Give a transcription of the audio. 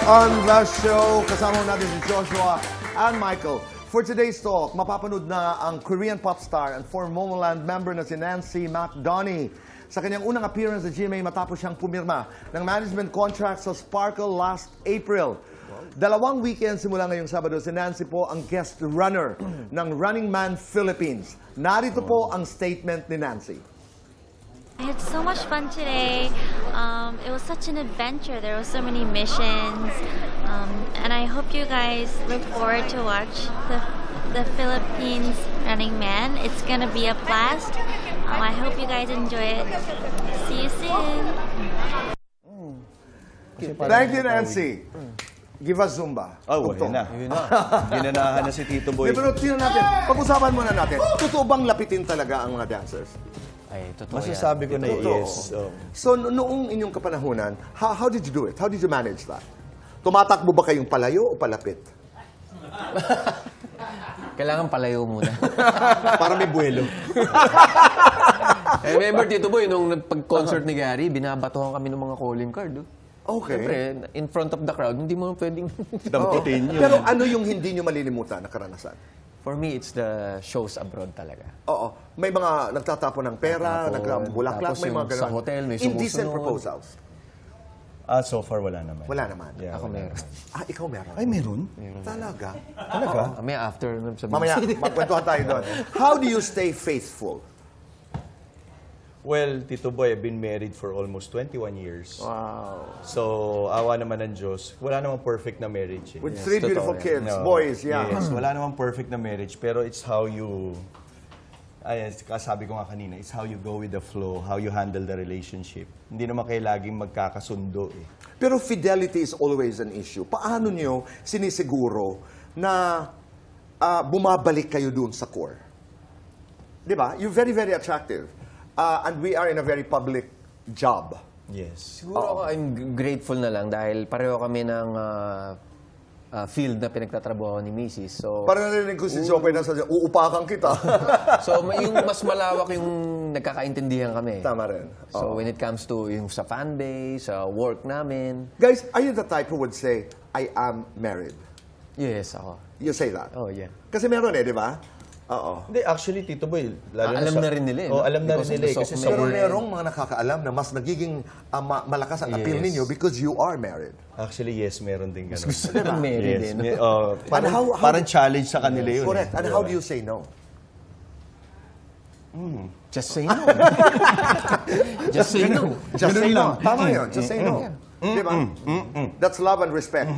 on the show. Kasama natin si Joshua and Michael. For today's talk, mapapanood na ang Korean pop star and former Momoland member na si Nancy McDonie sa kanyang unang appearance sa GMA matapos siyang pumirma ng management contract sa Sparkle last April. Dalawang weekend simula ngayong Sabado, si Nancy po ang guest runner ng Running Man Philippines. Narito po ang statement ni Nancy. I had so much fun today. It was such an adventure. There were so many missions. And I hope you guys look forward to watch the Philippines Running Man. It's going to be a blast. I hope you guys enjoy it. See you soon. Thank you, Nancy. Give us Zumba. Oh, yun na. Ginanahan na si Tito Boy. Pero tingnan natin, pag-usapan muna natin, totoo bang lapitin talaga ang mga dancers? Ay, totoo Masasabi ko na Totoo. yes. So, noong inyong kapanahunan, how did you do it? How did you manage that? Tumatakbo ba kayong palayo o palapit? Kailangan palayo muna. Para may buwelo. Remember, Tito Boy, nung pag-concert ni Gary, binabatuhan kami ng mga calling card. Okay. Siyempre, in front of the crowd, hindi mo pwedeng... Damputin yun. Pero ano yung hindi nyo malilimutan na karanasan? For me, it's the shows abroad talaga. Oo. May mga nagtatapon ng pera, nagbulaklak, Tapos may mga yung ganun. sa hotel, may sumusunod. Indecent proposals. So far, wala naman. Wala naman. Yeah, Ako meron. Ikaw meron? Ay, meron? Talaga? Talaga? Kami after, sabi Mamaya, magkwentuhan tayo doon. How do you stay faithful? Well, Tito Boy, I've been married for almost 21 years. Wow. So, awa naman ng Diyos. Wala namang perfect na marriage. With Yes, 3 beautiful totoo kids, No. boys, yeah. Yes, wala namang perfect na marriage. Pero it's how you... Ay, kasabi ko nga kanina, it's how you go with the flow, how you handle the relationship. Hindi naman kayo laging magkakasundo eh. Pero fidelity is always an issue. Paano nyo sinisiguro na bumabalik kayo dun sa core? Di ba? You're very, very attractive. And we are in a very public job. Yes. Siguro ako, I'm grateful na lang dahil pareho kami ng field na pinagtatrabaho ni Mrs. So, Parang narinig ko si Jopay na sabi, uupakan kita. so yung mas malawak yung nagkakaintindihan kami. Tama rin. So when it comes to yung sa fan base, sa work namin. Guys, are you the type who would say, I am married? Yes, ako. You say that? Oh, yeah. Kasi meron di ba? Oo. Hindi, actually, Tito Boy, lalo Alam na rin nila eh, Oh, no? alam na rin Because nila eh. of the Kasi soft sa Pero work, merong mga nakakaalam na mas nagiging malakas ang appeal Yes. ninyo because you are married. actually, yes, meron din ganun. Gusto na married Yes. din. Parang, how- parang challenge sa kanila yun. Correct. eh. And how do you say no? Just say no. Just say no. Just say no. Tama yun. Just say no. Di ba? That's love and respect.